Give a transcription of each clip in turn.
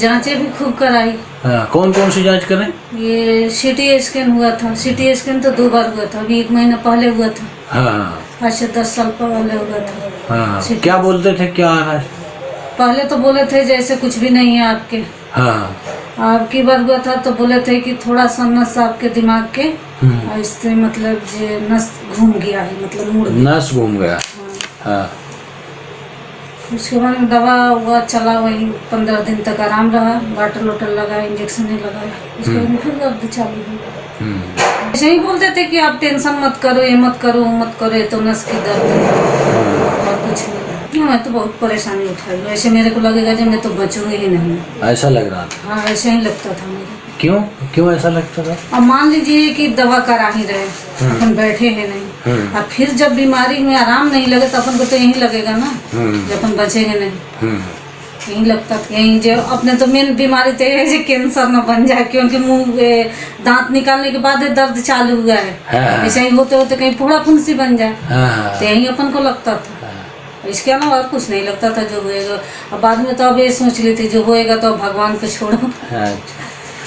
जांचें भी खूब कराई। हाँ, कौन कौन सी जांच करें? ये सीटी स्कैन हुआ था। सीटी स्कैन तो 2 बार हुआ था, अभी 1 महीना पहले हुआ था। हाँ आज से 10 साल पहले हुआ था। हाँ। CT क्या बोलते थे, क्या आ रहा है? पहले तो बोले थे जैसे कुछ भी नहीं है आपके। हाँ। अब की बार हुआ था तो बोले थे कि थोड़ा सा नस आपके दिमाग के और इससे मतलब जे नस घूम गया है, मतलब मुड़ गया। नस घूम गया। हाँ। उसके बाद में दवा हुआ चला, वही 15 दिन तक आराम रहा। वाटर वाटर लगा, इंजेक्शन नहीं लगाया। उसके बाद में फिर दर्द चालू हुआ। ऐसे ही बोलते थे कि आप टेंशन मत करो, ये मत करो, वो मत करो, ये तो नस की दर्द है और कुछ नहीं। मैं तो बहुत परेशानी उठाई। वैसे मेरे को लगेगा जब मैं तो बचूंगी ही नहीं। ऐसा लग रहा था? हाँ, ऐसा ही लगता था मेरे। क्यों क्यों ऐसा लगता था? अब मान लीजिए कि दवा करा ही रहे, अपन बैठे हैं नहीं, और फिर जब बीमारी में आराम नहीं लगे तो अपन को तो यही लगेगा ना जब अपन बचेंगे नहीं। यही लगता था, यही जो अपने तो मेन बीमारी तो ये है कि कैंसर न बन जाए, क्योंकि मुंह दांत निकालने के बाद दर्द चालू हुआ है। ऐसा ही होते होते कहीं फोड़ा फुंसी बन जाए, तो यही अपन को लगता था। इसके अलावा और कुछ नहीं लगता था जो होएगा। अब बाद में तो अब ये सोच ली थी जो होएगा तो भगवान पे छोड़ो।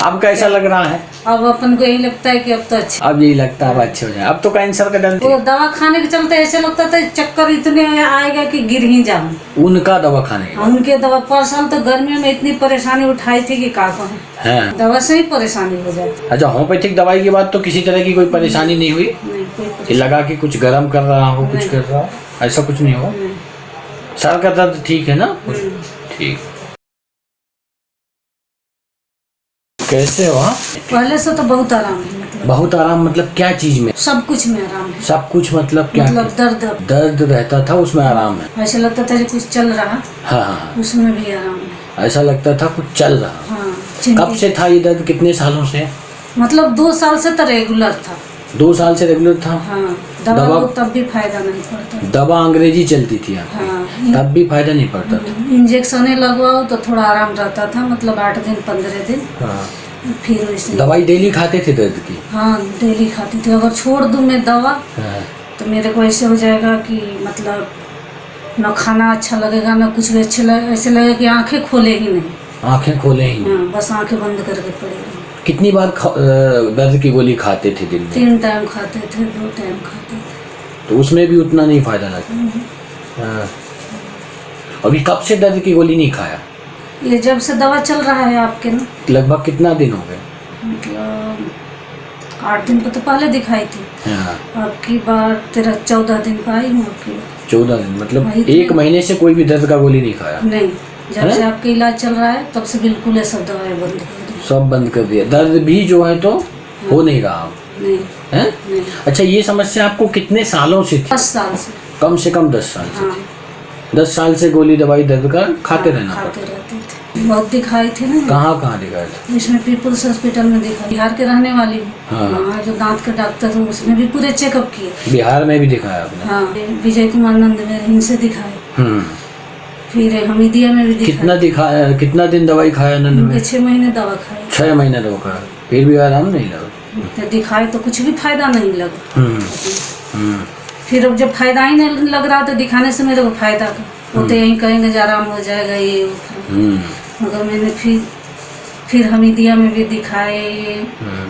अब कैसा लग रहा है? अब अपन को यही लगता है कि अब तो अच्छा, अब यही लगता है अब अच्छे हो जाए। अब तो कैंसर का डर वो दवा खाने के चलते ऐसे लगता था चक्कर इतने आएगा कि गिर ही जाऊं। उनका दवा खाने के बाद? उनके दवा पर साल तो गर्मियों में इतनी परेशानी उठाई थी कि का कहें। दवा से ही परेशानी हो जाती। अच्छा, होम्योपैथिक दवाई के बाद तो किसी तरह की कोई परेशानी नहीं हुई? नहीं, कोई कि लगा कि कुछ गर्म कर रहा हो, कुछ कर रहा हो, ऐसा कुछ नहीं हुआ? सर का दर्द ठीक है ना? ठीक। कैसे हो? पहले से तो बहुत आराम है। मतलब बहुत आराम मतलब क्या चीज में? सब कुछ में आराम है। सब कुछ मतलब क्या? मतलब दर्द रहता था उसमें आराम है? ऐसा लगता था कि कुछ चल रहा, हाँ, उसमें भी आराम है। ऐसा लगता था कुछ चल रहा। हाँ। कब से था ये दर्द, कितने सालों से? मतलब 2 साल से तो रेगुलर था। 2 साल से रेगुलर था? हाँ। दवा को तब भी फायदा नहीं पड़ता। दवा अंग्रेजी चलती थी आपकी? हाँ। तब भी फायदा नहीं पड़ता था? इंजेक्शन लगवाओ तो थोड़ा आराम रहता था, मतलब 8 दिन 15 दिन। हाँ। फिर वैसे दवाई डेली खाते थे दर्द की? हाँ, डेली खाती थी। अगर छोड़ दूँ मैं दवा तो मेरे को ऐसे हो जाएगा कि मतलब न खाना अच्छा लगेगा, न कुछ भी अच्छा लगे, ऐसे लगेगा कि आंखें खोले ही नहीं। आंखें खोले ही नहीं? हाँ, बस आंखें बंद करके पड़े रहे। कितनी बार दर्द की गोली खाते थे दिन में? 3 टाइम खाते थे, 2 टाइम खाते थे। तो उसमें भी उतना नहीं फायदा लगा? हाँ। अभी कब से दर्द की गोली नहीं खाया? ये जब से दवा चल रहा है आपके ना। लगभग कितना दिन हो गए? मतलब 8 दिन को तो पहले दिखाई थी। हाँ। अब की बार 14 दिन पर आई हूँ। 14 दिन मतलब वही 1 महीने से कोई भी दर्द का गोली नहीं खाया? नहीं, जब से आपका इलाज चल रहा है तब से बिल्कुल ये सब दवाएं बंद कर दी। सब बंद कर दिया? दर्द भी जो है तो हो नहीं रहा? नहीं है? नहीं। अच्छा, ये समस्या आपको कितने सालों से थी? 10 साल से। कम से कम 10 साल से? हाँ। 10 साल से गोली दवाई दर्द का खाते रहना पड़ता? खाते रहते थे। बहुत दिखाई थे ना। कहाँ कहाँ दिखाया था? इसमें पीपुल्स हॉस्पिटल में दिखा, बिहार के रहने वाली हूँ। हाँ। वहाँ जो दांत के डॉक्टर थे उसने भी पूरे चेकअप किए। बिहार में भी दिखाया आपने? हाँ, विजय कुमार नंद में इनसे दिखाए। फिर हमीदिया में भी दिखाया। कितना दिन दवाई खाया नंद में? 6 महीने दवा खाई। 6 महीने दवा खाया, फिर भी आराम नहीं लगा? तो दिखाए तो कुछ भी फायदा नहीं लगा। फिर अब जब फायदा ही नहीं लग रहा तो दिखाने से मेरे को फायदा था। वो तो यही कहेंगे जो आराम हो जाएगा ये मगर मैंने फिर हमीदिया में भी दिखाए।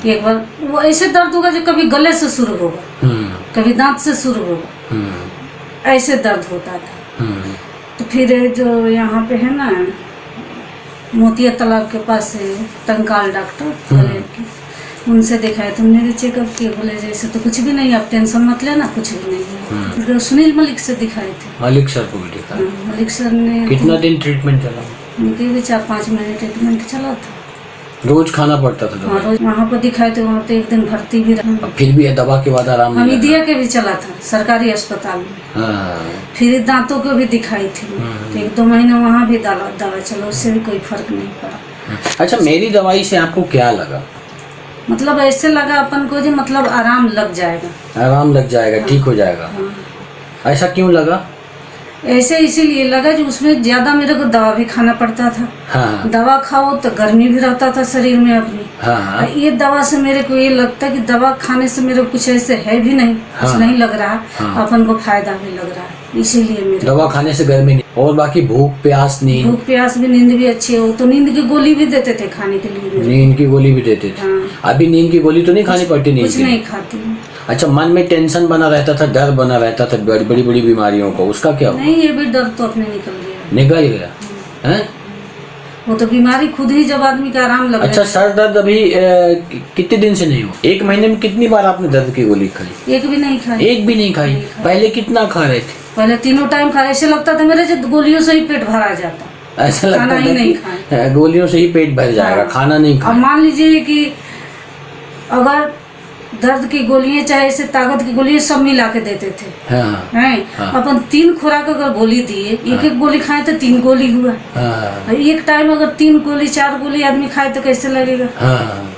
एक बार वो ऐसे दर्द होगा जो कभी गले से शुरू होगा, कभी दांत से शुरू होगा, ऐसे दर्द होता था। तो फिर जो यहाँ पे है ना मोतिया तालाब के पास है टंकाल डॉक्टर, उनसे दिखाया तो उन्होंने चेकअप किए, बोले जैसे तो कुछ भी नहीं, आप टेंशन मत लेना, कुछ भी नहीं है। सुनील मलिक से दिखाए थे। मलिक सर को भी दिखाया? मलिक सर ने कितना दिन ट्रीटमेंट चला? उनके भी 4-5 महीने ट्रीटमेंट चला था। रोज खाना पड़ता था? हाँ, रोज वहाँ पर दिखाए थे। वहाँ तो 1 दिन भर्ती भी रहा। फिर भी दवा के बाद आराम नहीं लगा? हमीदिया के भी चला था सरकारी अस्पताल में। हाँ। फिर दांतों को भी दिखाई थी। 1-2 महीना वहाँ भी दवा चला, उससे भी कोई फर्क नहीं पड़ा। अच्छा, मेरी दवाई से आपको क्या लगा? मतलब ऐसे लगा अपन को जी, मतलब आराम लग जाएगा। आराम लग जाएगा? ठीक हो जाएगा? ऐसा क्यों लगा? ऐसे इसीलिए लगा जो उसमें ज्यादा मेरे को दवा भी खाना पड़ता था। हाँ। दवा खाओ तो गर्मी भी रहता था शरीर में अपनी। हाँ। ये दवा से मेरे को ये लगता कि दवा खाने से मेरे को कुछ ऐसे है भी नहीं, कुछ नहीं लग रहा, अपन को फायदा भी लग रहा है। इसीलिए मेरे दवा खाने से गर्मी नहीं, और बाकी भूख प्यास नींद? भूख प्यास भी, नींद भी अच्छी है। वो तो नींद की गोली भी देते थे खाने के लिए मेरे। नींद की गोली भी देते थे? हाँ। अभी नींद की गोली तो नहीं खानी पड़ती? नींद कुछ की नहीं खाती हूँ। अच्छा, मन में टेंशन बना रहता था, डर बना रहता था बड़ी बड़ी बीमारियों का, उसका क्या हुआ? नहीं, ये भी डर तो अपने निकल गया। निकल गया है? वो तो बीमारी खुद ही जब आदमी का आराम लगे। अच्छा, सर दर्द अभी कितने दिन से नहीं हुआ? एक महीने में कितनी बार आपने दर्द की गोली खाई? एक भी नहीं खाई। एक भी नहीं खाई? पहले कितना खा रहे थे? पहले तीनों टाइम खा, ऐसे लगता था मेरे जो गोलियों से ही पेट भरा जाता। ऐसा लगता खाना ही था नहीं कि खाए, गोलियों से ही पेट भर जाएगा, हाँ। खाना नहीं अब खाए। मान लीजिए कि अगर दर्द की गोलियां चाहे ऐसे ताकत की गोलियां सब मिला के देते थे, हाँ, हैं? हाँ। अपन 3 खुराक अगर गोली दिए, एक एक गोली खाए तो 3 गोली हुआ। हाँ, एक टाइम अगर 3 गोली 4 गोली आदमी खाए तो कैसे लगेगा? हाँ,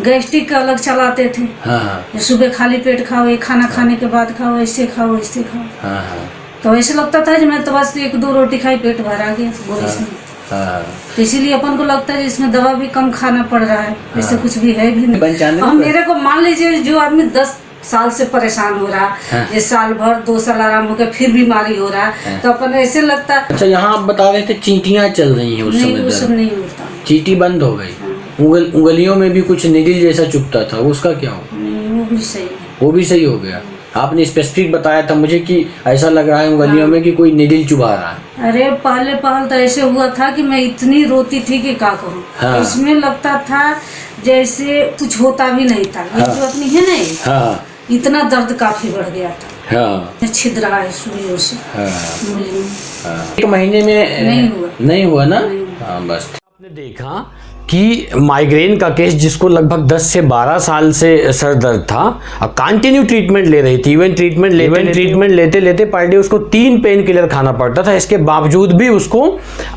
गैस्ट्रिक का अलग चलाते थे, हाँ, सुबह खाली पेट खाओ, एक खाना खाने के बाद खाओ, ऐसे खाओ ऐसे खाओ। हाँ, हाँ, तो ऐसे लगता था कि मैं तो बस 1-2 रोटी खाई पेट भर आ गया गोली से। हाँ। तो इसीलिए अपन को लगता है इसमें दवा भी कम खाना पड़ रहा है, ऐसे कुछ भी है भी नहीं। 95 और मेरे को मान लीजिए जो आदमी 10 साल से परेशान हो रहा, हाँ। ये साल भर 2 साल आराम हो गया फिर बीमारी हो रहा, हाँ। तो अपन ऐसे लगता अच्छा, यहाँ आप बता रहे थे चींटियाँ चल रही हैं उस नहीं, समय वो सब दर्द? नहीं होता। चींटी बंद हो गई? हाँ। उंगलियों में भी कुछ निडिल जैसा चुभता था, उसका क्या हुआ? नहीं, वो भी सही है। वो भी सही हो गया? आपने स्पेसिफिक बताया था मुझे कि ऐसा लग रहा है उंगलियों में कि कोई निडिल चुभा रहा है। अरे पहले तो ऐसे हुआ था कि मैं इतनी रोती थी कि क्या करूं। हाँ। इसमें लगता था जैसे कुछ होता भी नहीं था। ये हाँ। जो अपनी है ना ये, हाँ, इतना दर्द काफी बढ़ गया था। हाँ, छिद रहा है सुइयों से हाँ, उंगली में। हाँ। एक महीने में नहीं हुआ ना? नहीं। हाँ, बस। आपने देखा कि माइग्रेन का केस जिसको लगभग 10 से 12 साल से सर दर्द था, कंटिन्यू ट्रीटमेंट ले रही थी, इवन ट्रीटमेंट लेते लेते पर डे उसको 3 पेन किलर खाना पड़ता था, इसके बावजूद भी उसको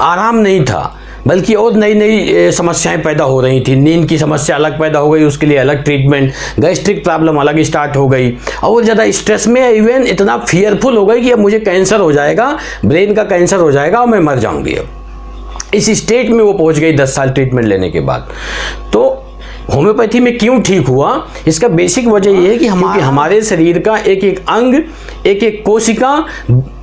आराम नहीं था, बल्कि और नई नई समस्याएं पैदा हो रही थी। नींद की समस्या अलग पैदा हो गई, उसके लिए अलग ट्रीटमेंट, गैस्ट्रिक प्रॉब्लम अलग स्टार्ट हो गई, और ज़्यादा स्ट्रेस में इवन इतना फियरफुल हो गई कि अब मुझे कैंसर हो जाएगा, ब्रेन का कैंसर हो जाएगा और मैं मर जाऊंगी। अब इस स्टेट में वो पहुंच गई 10 साल ट्रीटमेंट लेने के बाद। तो होम्योपैथी में क्यों ठीक हुआ, इसका बेसिक वजह ये है कि हमारे शरीर का एक एक अंग, एक एक कोशिका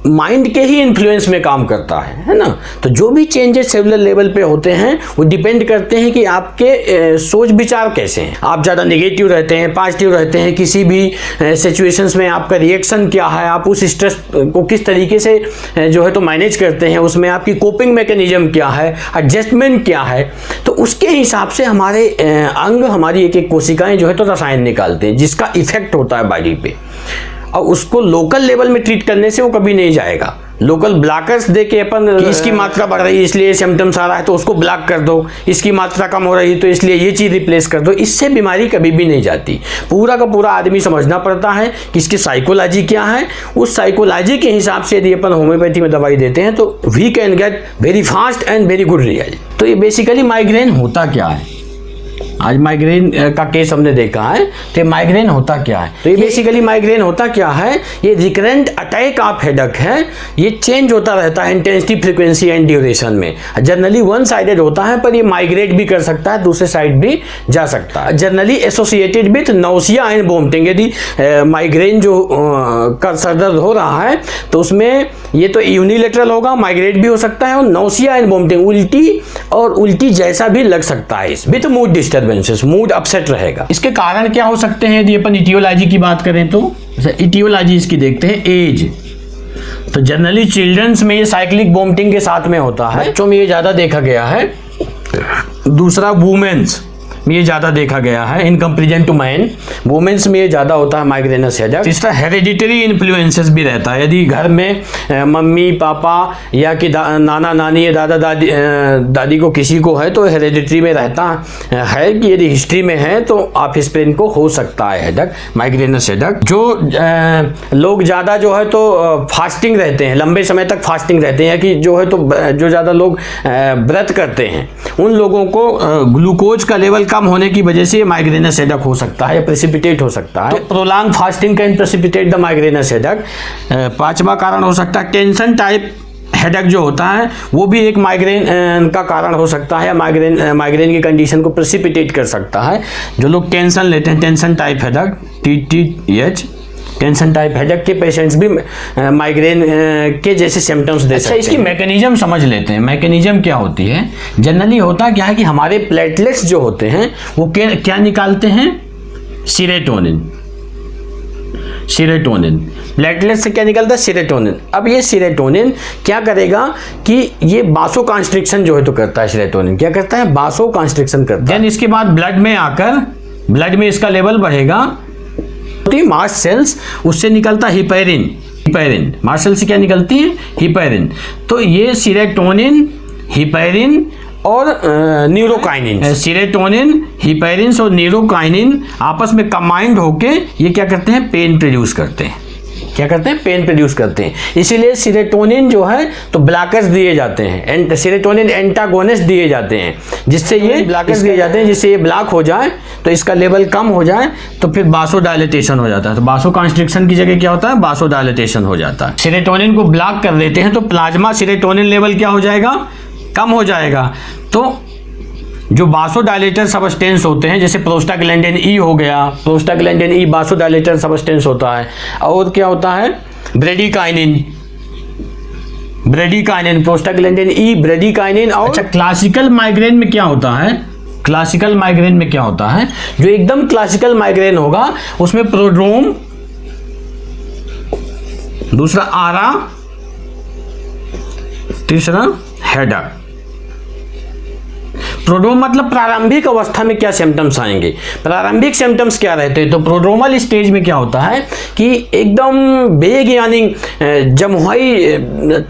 माइंड के ही इन्फ्लुएंस में काम करता है ना। तो जो भी चेंजेस सेलुलर लेवल पे होते हैं वो डिपेंड करते हैं कि आपके सोच विचार कैसे हैं। आप ज़्यादा नेगेटिव रहते हैं, पॉजिटिव रहते हैं, किसी भी सिचुएशंस में आपका रिएक्शन क्या है, आप उस स्ट्रेस को किस तरीके से जो है तो मैनेज करते हैं, उसमें आपकी कोपिंग मैकेनिज्म क्या है, एडजस्टमेंट क्या है, तो उसके हिसाब से हमारे अंग, हमारी एक एक कोशिकाएं जो है तो रसायन निकालते हैं जिसका इफेक्ट होता है बॉडी पे। और उसको लोकल लेवल में ट्रीट करने से वो कभी नहीं जाएगा। लोकल ब्लॉकर्स दे के अपन इसकी मात्रा बढ़ रही है इसलिए सिम्टम्स आ रहा है तो उसको ब्लॉक कर दो, इसकी मात्रा कम हो रही है तो इसलिए ये चीज़ रिप्लेस कर दो, इससे बीमारी कभी भी नहीं जाती। पूरा का पूरा आदमी समझना पड़ता है कि इसकी साइकोलॉजी क्या है, उस साइकोलॉजी के हिसाब से यदि अपन होम्योपैथी में दवाई देते हैं तो we can get very fast and very good result. तो ये बेसिकली माइग्रेन होता क्या है, आज माइग्रेन का केस हमने देखा है, तो माइग्रेन होता क्या है। तो ये बेसिकली माइग्रेन होता क्या है, ये रिकरेंट अटैक ऑफ हेडेक है, ये चेंज होता रहता है इंटेंसिटी, फ्रीक्वेंसी एंड ड्यूरेशन में। जनरली वन साइडेड होता है पर ये माइग्रेट भी कर सकता है, दूसरे साइड भी जा सकता है। Generally associated with nausea and vomiting. यदि माइग्रेन जो का सरदर्द हो रहा है तो उसमें ये तो यूनिलेटरल होगा, माइग्रेट भी हो सकता है, और नौसिया एंड वोमिटिंग, उल्टी और उल्टी जैसा भी लग सकता है, with mood disturbances, mood upset रहेगा। इसके कारण क्या हो सकते हैं यदि अपन इटियोलॉजी की बात करें तो इटियोलॉजी इसकी देखते हैं। एज, तो जनरली चिल्ड्रंस में ये साइक्लिक वोमिटिंग के साथ में होता है, बच्चों में ये ज़्यादा देखा गया है। दूसरा वुमेन्स में ये ज़्यादा देखा गया है in comparison to man, womens में ये ज़्यादा होता है माइग्रेनस हेडेक। तीसरा हेरिडिटरी इन्फ्लुएंसेस भी रहता है, यदि घर में मम्मी पापा या कि नाना नानी या दादा दादी को किसी को है तो हेरिडिटरी में रहता है कि यदि हिस्ट्री में है तो आप इस पर इनको हो सकता है हेडेक, माइग्रेनस हेडेक। जो लोग ज़्यादा जो है तो फास्टिंग रहते हैं, लंबे समय तक फास्टिंग रहते हैं, या कि जो है तो जो ज़्यादा लोग व्रत करते हैं उन लोगों को ग्लूकोज का लेवल कम होने की वजह से माइग्रेनस हेडेक हो सकता है या प्रेसिपिटेट हो सकता है। तो prolong fasting can precipitate the migrainous headache. पांचवा कारण हो सकता है टेंशन टाइप हेडेक जो होता है वो भी एक माइग्रेन का कारण हो सकता है, या माइग्रेन की कंडीशन को प्रेसिपिटेट कर सकता है। जो लोग टेंशन लेते हैं, tension type headache, TTH, tension type headache के पेशेंट्स भी माइग्रेन के जैसे सिम्टम्स दे सकते हैं। इसकी मैकेनिज्म समझ लेते हैं। मैकेनिज्म क्या होती है? जनरली होता क्या है कि हमारे प्लेटलेट्स जो होते हैं वो क्या निकालते हैं? सीरोटोनिन। प्लेटलेट से क्या निकलता है? सीरोटोनिन। अब ये सीरोटोनिन क्या करेगा कि ये बासो कॉन्स्ट्रिक्शन जो है तो करता है। सीरोटोनिन क्या करता है? बासो कॉन्स्ट्रिक्शन करता है। देन इसके बाद ब्लड में आकर ब्लड में इसका लेवल बढ़ेगा, मास्ट सेल्स, उससे निकलता हिपैरिन। मास्ट सेल से क्या निकलती है? हिपैरिन। तो ये सीरोटोनिन, हिपैरिन और न्यूरोकाइनिन, सीरोटोनिन, हिपैरिन और न्यूरोकाइनिन आपस में कंबाइंड होके ये क्या करते हैं? पेन प्रोड्यूस करते हैं। क्या करते हैं? पेन प्रोड्यूस करते हैं। इसीलिए सीरोटोनिन जो है तो ब्लॉकर्स दिए जाते हैं, सीरोटोनिन एंटागोनिस्ट दिए जाते हैं, जिससे ये ब्लॉकर्स दिए जाते हैं, जिससे ये ब्लॉक हो जाए तो इसका लेवल कम हो जाए तो फिर बासोडाइलेटेशन हो जाता है। तो बासो कॉन्स्ट्रिक्शन की जगह क्या होता है? बासोडाइलेटेशन हो जाता है। सीरोटोनिन को ब्लॉक कर देते हैं तो प्लाज्मा सीरोटोनिन लेवल क्या हो जाएगा? कम हो जाएगा। तो जो बासोडाइलेटर सबस्टेंस होते हैं जैसे प्रोस्टाग्लैंडिन ई हो गया, प्रोस्टाग्लैंडिन ई बासोडाइलेटर सबस्टेंस होता है। और क्या होता है? ब्रेडिकाइनिन, प्रोस्टाग्लैंडिन ई, ब्रेडिकाइनिन। और अच्छा, क्लासिकल माइग्रेन में क्या होता है? क्लासिकल माइग्रेन में क्या होता है? जो एकदम क्लासिकल माइग्रेन होगा उसमें प्रोड्रोम, दूसरा आरा, तीसरा हेडेक। प्रोड्रोम मतलब प्रारंभिक अवस्था में क्या सिम्टम्स आएंगे? प्रारंभिक सिम्टम्स क्या रहते हैं? तो प्रोड्रोमल स्टेज में क्या होता है कि एकदम बेग यानी जमुआई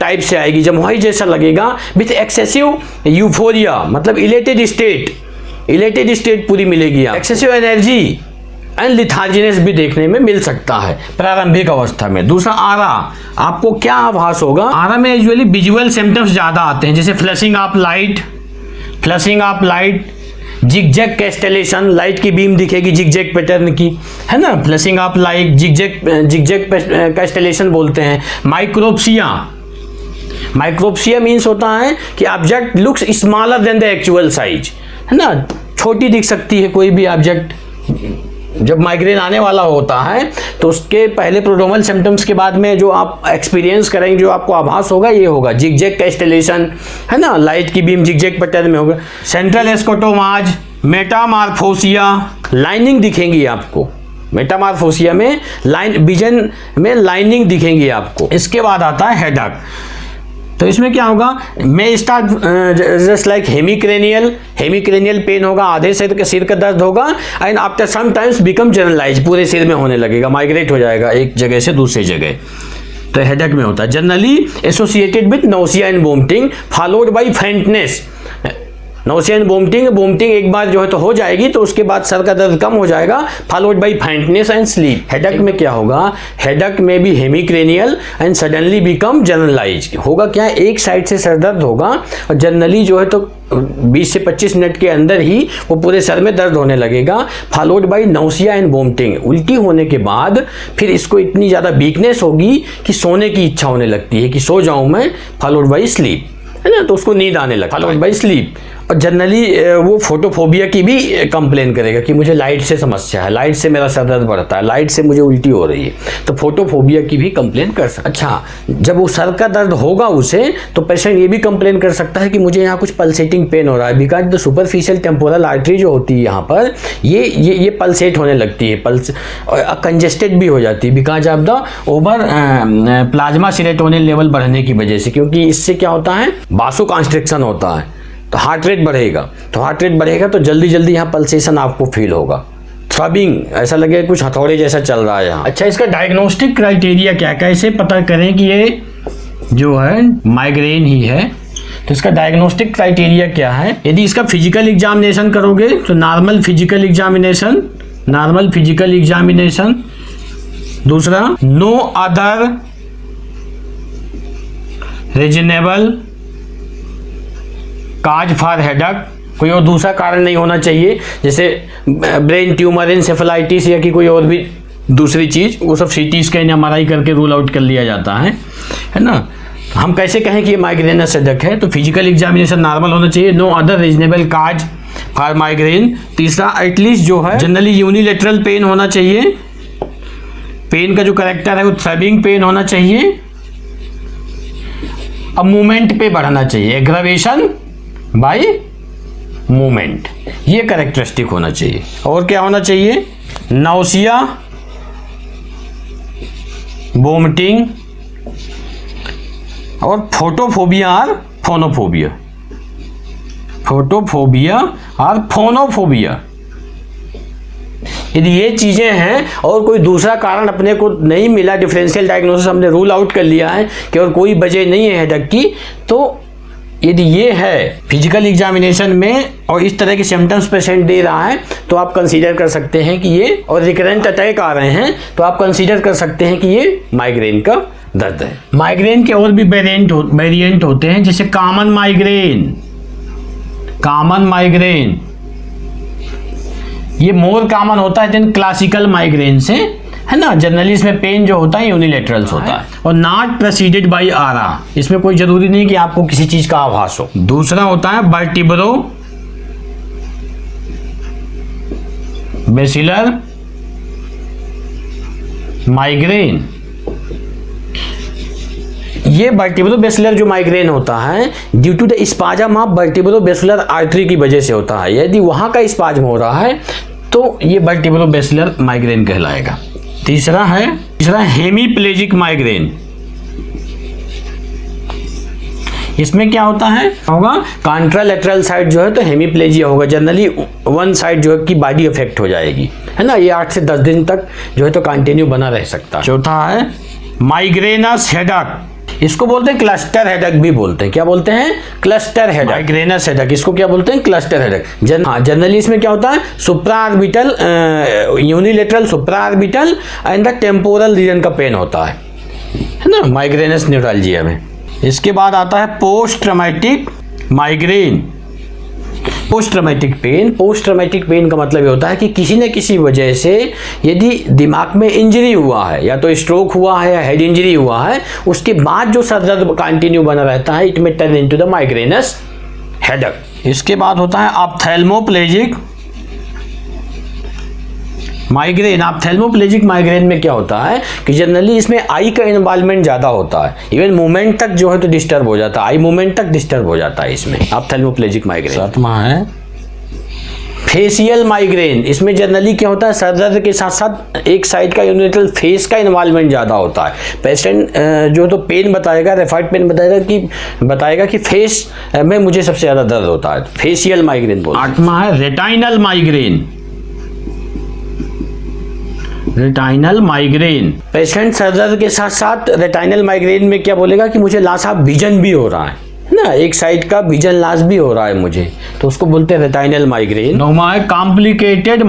टाइप से आएगी, जमुआई जैसा लगेगा, विथ एक्सेसिव यूफोरिया, मतलब इलेटेड स्टेट पूरी मिलेगी। एक्सेसिव एनर्जी एंड लिथार्जीनेस भी देखने में मिल सकता है प्रारंभिक अवस्था में। दूसरा आरा, आपको क्या आभास होगा? आरा में यूजुअली विजुअल सिम्टम्स ज़्यादा आते हैं, जैसे flashing of light, zigzag castellation, light की बीम दिखेगी जिगजैग पैटर्न की, है ना, flashing of light, zigzag castellation बोलते हैं। माइक्रोप्सिया मीन्स होता है कि object looks smaller than the actual size, है ना, छोटी दिख सकती है कोई भी ऑब्जेक्ट। जब माइग्रेन आने वाला होता है तो उसके पहले प्रोड्रोमल सिम्टम्स के बाद में जो आप एक्सपीरियंस करेंगे, जो आपको आभास होगा, ये होगा जिगजैग कैस्टेलेशन, है ना, लाइट की बीम जिगजैग पैटर्न में होगा। सेंट्रल एस्कोटोमाज, मेटामार्फोसिया, लाइनिंग दिखेंगी आपको, मेटामार्फोसिया में विजन में लाइनिंग दिखेंगी आपको। इसके बाद आता है हेडेक। तो इसमें क्या होगा? May start just like hemicranial pain होगा, आधे सिर का दर्द होगा, and after some times become generalise, पूरे सिर में होने लगेगा, माइग्रेट हो जाएगा एक जगह से दूसरी जगह। तो हेडेक में होता है generally associated with nausea and vomiting followed by faintness. Nausea and vomiting एक बार जो है तो हो जाएगी, तो उसके बाद सर का दर्द कम हो जाएगा, followed by faintness and sleep. Headache में क्या होगा? हेडेक में भी हेमिक्रेनियल एंड सडनली बिकम जनरलाइज होगा। क्या? एक साइड से सर दर्द होगा और जनरली जो है तो 20 से 25 मिनट के अंदर ही वो पूरे सर में दर्द होने लगेगा, followed by nausea and vomiting. उल्टी होने के बाद फिर इसको इतनी ज़्यादा वीकनेस होगी कि सोने की इच्छा होने लगती है कि सो जाऊँ मैं, फॉलोड बाय स्लीप, है ना, तो उसको नींद आने लगता है, फॉलोड बाय स्लीप। और जनरली वो फोटोफोबिया की भी कंप्लेन करेगा कि मुझे लाइट से समस्या है, लाइट से मेरा सर दर्द बढ़ता है, लाइट से मुझे उल्टी हो रही है, तो फोटोफोबिया की भी कंप्लेन कर सकता है। अच्छा, जब वो सर का दर्द होगा उसे, तो पेशेंट ये भी कंप्लेन कर सकता है कि मुझे यहाँ कुछ पल्सेटिंग पेन हो रहा है, because the superficial temporal artery जो होती है यहाँ पर, ये पल्सेट होने लगती है, कंजेस्टेड भी हो जाती है, because of the over plasma serotonin level बढ़ने की वजह से। क्योंकि इससे क्या होता है? बासो कॉन्स्ट्रिक्शन होता है, तो हार्ट रेट बढ़ेगा, तो जल्दी जल्दी यहाँ पल्सेशन आपको फील होगा, थ्रबिंग, ऐसा लगेगा कुछ हथौड़े जैसा चल रहा है यहाँ। अच्छा, इसका डायग्नोस्टिक क्राइटेरिया क्या, कैसे पता करें कि ये जो है माइग्रेन ही है? तो इसका डायग्नोस्टिक क्राइटेरिया क्या है? यदि इसका फिजिकल एग्जामिनेशन करोगे तो नॉर्मल फिजिकल एग्जामिनेशन, दूसरा no other reasonable cause for headache, कोई और दूसरा कारण नहीं होना चाहिए, जैसे ब्रेन ट्यूमर, एन्सेफेलाइटिस या कि कोई और भी दूसरी चीज़, वो सब सीटी स्कैन या एमआरआई करके रूल आउट कर लिया जाता है ना। हम कैसे कहें कि ये माइग्रेनस हेडेक है? तो फिजिकल एग्जामिनेशन नॉर्मल होना चाहिए, no other reasonable cause for migraine. तीसरा, एटलीस्ट जो है जनरली यूनिलेटरल पेन होना चाहिए, पेन का जो करेक्टर है वो थ्रबिंग पेन होना चाहिए। अब मूवमेंट पे बढ़ना चाहिए, एग्रावेशन बाय मूवमेंट, ये कैरेक्टरिस्टिक होना चाहिए। और क्या होना चाहिए, नाउसिया, वोमिटिंग और फोटोफोबिया और फोनोफोबिया, फोटोफोबिया और फोनोफोबिया। यदि ये चीज़ें हैं और कोई दूसरा कारण अपने को नहीं मिला, डिफरेंशियल डायग्नोसिस हमने रूल आउट कर लिया है कि और कोई वजह नहीं है हेडेक की, तो यदि ये है फिजिकल एग्जामिनेशन में और इस तरह के सिम्टम्स पेशेंट दे रहा है तो आप कंसीडर कर सकते हैं कि ये, और रिकरेंट अटैक आ रहे हैं तो आप कंसीडर कर सकते हैं कि ये माइग्रेन का दर्द है। माइग्रेन के और भी वेरिएंट होते हैं, जैसे कॉमन माइग्रेन ये मोर कॉमन होता है देन क्लासिकल माइग्रेन से, है ना। जनरली इसमें पेन जो होता है यूनिलेटरल्स होता है और नॉट प्रेसीडेड बाय आरा, इसमें कोई जरूरी नहीं कि आपको किसी चीज का आभास हो। दूसरा होता है वर्टिब्रो बेसिलर माइग्रेन। ये वर्टिब्रो बेसिलर जो माइग्रेन होता है due to the spasm of vertebro basilar artery की वजह से होता है। यदि वहां का स्पाज्म हो रहा है तो ये वर्टिब्रो बेसिलर माइग्रेन कहलाएगा। तीसरा हेमीप्लेजिक माइग्रेन। इसमें क्या होता है, होगा कॉन्ट्रालेटरल साइड जो है तो हेमीप्लेजिया होगा, जनरली वन साइड जो है की बॉडी अफेक्ट हो जाएगी, है ना। ये 8 से 10 दिन तक जो है तो कंटिन्यू बना रह सकता है। चौथा है माइग्रेनस हेडेक, इसको बोलते हैं क्लस्टर हेडेक भी बोलते हैं। क्या बोलते हैं, क्लस्टर हेडेक, माइग्रेनस हेडेक, इसको क्या बोलते हैं, क्लस्टर हेडेक। जनरली इसमें क्या होता है, supraorbital unilateral supraorbital and the temporal region का पेन होता है ना, माइग्रेनस न्यूरल्जिया में। इसके बाद आता है post traumatic migraine. Post traumatic pain का मतलब ये होता है कि किसी न किसी वजह से यदि दिमाग में इंजरी हुआ है, या तो स्ट्रोक हुआ है या हेड इंजरी हुआ है, उसके बाद जो सर दर्द कंटिन्यू बना रहता है, इट में turn into the migrainous headache. इसके बाद होता है ऑप्थेल्मोप्लेजिक माइग्रेन। ऑप्थेल्मोप्लेजिक माइग्रेन में क्या होता है कि जनरली इसमें आई का इन्वॉल्वमेंट ज़्यादा होता है, इवन मूवमेंट तक जो है तो डिस्टर्ब हो जाता है, आई मूवमेंट तक डिस्टर्ब हो जाता है इसमें ऑप्थेल्मोप्लेजिक माइग्रेन। सातवां है फेशियल माइग्रेन। इसमें जनरली क्या होता है, सर दर्द के साथ साथ एक साइड का यूनिलेटरल फेस का इन्वॉल्वमेंट ज़्यादा होता है। पेशेंट जो तो पेन बताएगा, रेफर्ड पेन बताएगा कि फेस में मुझे सबसे ज़्यादा दर्द होता है, फेशियल माइग्रेन बोलते हैं। 8वां है रेटाइनल माइग्रेन। पेशेंट सर दर्द के साथ साथ रेटाइनल माइग्रेन में क्या बोलेगा कि मुझे लॉस ऑफ विजन भी हो रहा है ना, एक साइड का विजन लॉस भी हो रहा है मुझे, तो उसको बोलते हैं रेटाइनल माइग्रेन। 9वां है कॉम्प्लिकेटेड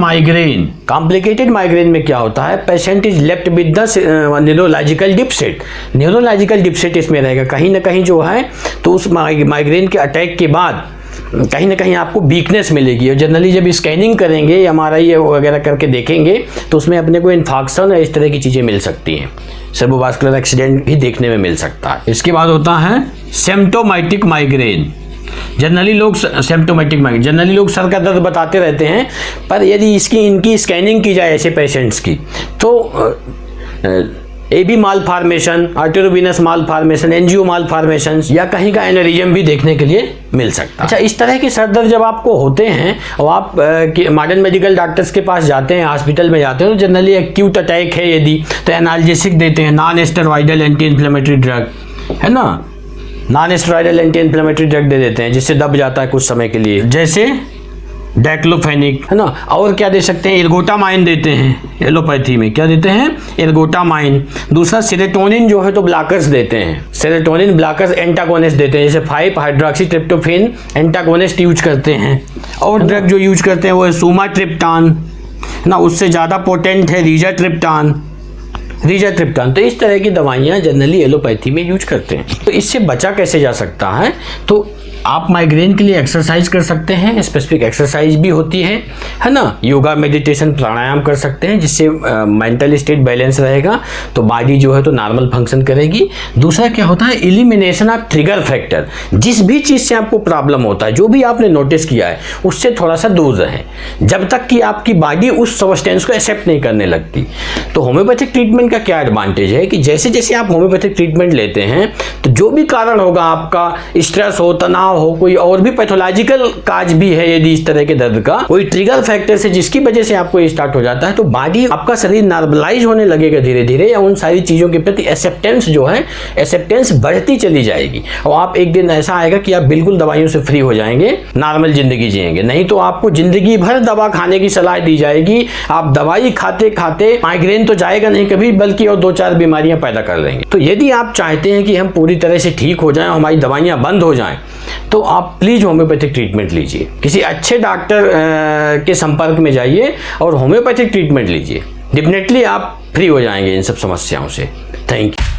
माइग्रेन में क्या होता है, patient is left with the neurological deficit इसमें रहेगा। कहीं ना कहीं जो है तो उस माइग्रेन के अटैक के बाद कहीं ना कहीं आपको वीकनेस मिलेगी, और जनरली जब स्कैनिंग करेंगे या MRI वगैरह करके देखेंगे तो उसमें अपने को इन्फॉक्शन या इस तरह की चीज़ें मिल सकती हैं, सर्वोवास्कुलर एक्सीडेंट भी देखने में मिल सकता है। इसके बाद होता है सिम्प्टोमेटिक माइग्रेन। जनरली लोग सर का दर्द बताते रहते हैं, पर यदि इनकी स्कैनिंग की जाए ऐसे पेशेंट्स की तो AB malformation, arteriovenous malformation, angio malformation या कहीं का एनेरिज्म भी देखने के लिए मिल सकता है। अच्छा, इस तरह के सर दर्द जब आपको होते हैं और आप मॉडर्न मेडिकल डॉक्टर्स के पास जाते हैं, हॉस्पिटल में जाते हैं, तो जनरली एक्यूट अटैक है यदि तो एनाल्जेसिक देते हैं, non steroidal anti inflammatory drug, है ना, non steroidal anti inflammatory drug दे देते हैं जिससे दब जाता है कुछ समय के लिए, जैसे डाइक्लोफेनिक, है ना। और क्या दे सकते हैं, एर्गोटामाइन देते हैं एलोपैथी में, क्या देते हैं, एर्गोटामाइन। दूसरा सेरोटोनिन जो है तो ब्लॉकर्स देते हैं, सेरोटोनिन ब्लॉकर्स एंटागोनिस्ट देते हैं, जैसे 5-हाइड्रोक्सीट्रिप्टोफैन एंटागोनिस्ट यूज करते हैं। और ड्रग जो यूज करते हैं वो है सुमाट्रिप्टान ना, उससे ज़्यादा पोटेंट है रिजाट्रिप्टान। तो इस तरह की दवाइयाँ जनरली एलोपैथी में यूज करते हैं। तो इससे बचा कैसे जा सकता है, तो आप माइग्रेन के लिए एक्सरसाइज कर सकते हैं, स्पेसिफिक एक्सरसाइज भी होती है ना। योगा, मेडिटेशन, प्राणायाम कर सकते हैं, जिससे मेंटल स्टेट बैलेंस रहेगा, तो बॉडी जो है तो नॉर्मल फंक्शन करेगी। दूसरा क्या होता है, एलिमिनेशन ऑफ ट्रिगर फैक्टर। जिस भी चीज़ से आपको प्रॉब्लम होता है, जो भी आपने नोटिस किया है, उससे थोड़ा सा दूर रहें जब तक कि आपकी बॉडी उस सब्सटेंस को एक्सेप्ट नहीं करने लगती। तो होम्योपैथिक ट्रीटमेंट का क्या एडवांटेज है कि जैसे जैसे आप होम्योपैथिक ट्रीटमेंट लेते हैं, तो जो भी कारण होगा, आपका स्ट्रेस हो, तनाव हो, कोई और भी पैथोलॉजिकल काज भी है, यदि इस तरह के दर्द का कोई ट्रिगर फैक्टर से जिसकी वजह से आपको ये स्टार्ट हो जाता है, तो बॉडी, आपका शरीर नॉर्मलाइज होने लगेगा धीरे धीरे, या उन सारी चीज़ों के प्रति एक्सेप्टेंस जो है, एक्सेप्टेंस बढ़ती चली जाएगी। और आप एक दिन ऐसा आएगा कि आप बिल्कुल दवाइयों से फ्री हो जाएंगे, नॉर्मल जिंदगी जिएंगे। नहीं तो आपको जिंदगी भर दवा खाने की सलाह दी जाएगी। आप दवाई खाते खाते माइग्रेन तो जाएगा नहीं कभी, बल्कि और 2-4 बीमारियां पैदा कर लेंगे। तो यदि आप चाहते हैं कि हम पूरी तरह से ठीक हो जाएं, हमारी दवाइयां बंद हो जाएं, तो आप प्लीज होम्योपैथिक ट्रीटमेंट लीजिए। किसी अच्छे डॉक्टर के संपर्क में जाइए और होम्योपैथिक ट्रीटमेंट लीजिए। डेफिनेटली आप फ्री हो जाएंगे इन सब समस्याओं से। Thank you.